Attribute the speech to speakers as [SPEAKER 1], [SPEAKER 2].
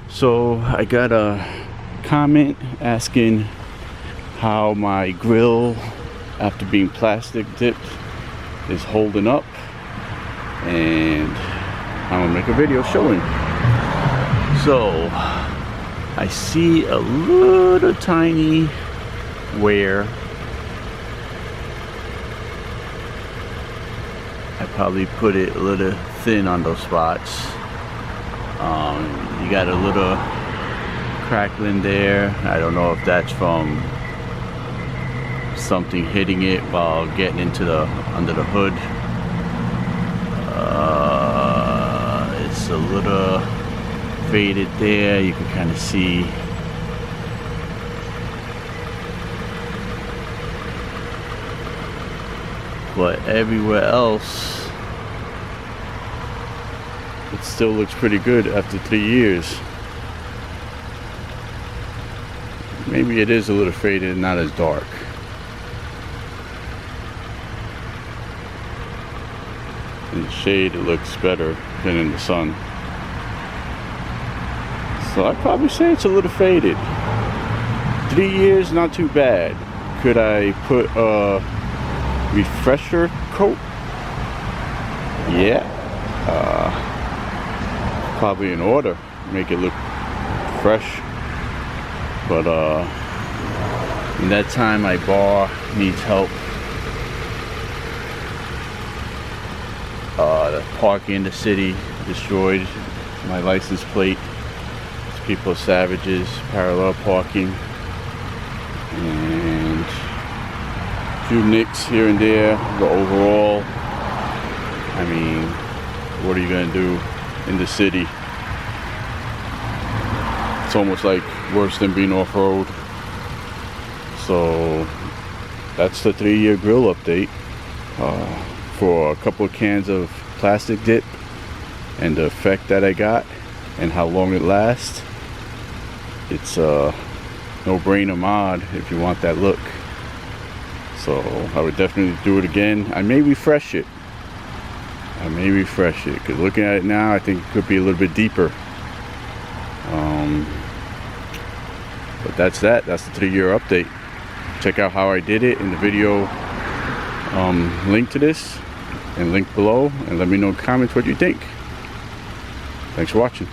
[SPEAKER 1] So I got a comment asking how my grill, after being plastic dipped, is holding up, and I'm gonna make a video showing. So I see a little tiny wear. I probably put it a little thin on those spots. You got a little crackling there. I don't know if that's from something hitting it while getting into the under the hood. It's a little faded there. You can kind of see. But everywhere else, it still looks pretty good after 3 years. Maybe it is a little faded and not as dark. In the shade it looks better than in the sun. So I'd probably say it's a little faded. 3 years, not too bad. Could I put a refresher coat? Yeah. Probably in order, make it look fresh. But in that time my bar needs help. The parking in the city destroyed my license plate. These people are savages. Parallel parking and a few nicks here and there. But overall, I mean, what are you gonna do in the city? It's almost like worse than being off-road. So that's the 3-year grill update for a couple of cans of plastic dip and the effect that I got and how long it lasts. It's a no-brainer mod if you want that look. So I would definitely do it again. I may refresh it. Because looking at it now, I think it could be a little bit deeper. But that's the 3-year update. Check out how I did it in the video link to this and link below, and let me know in the comments what you think. Thanks for watching.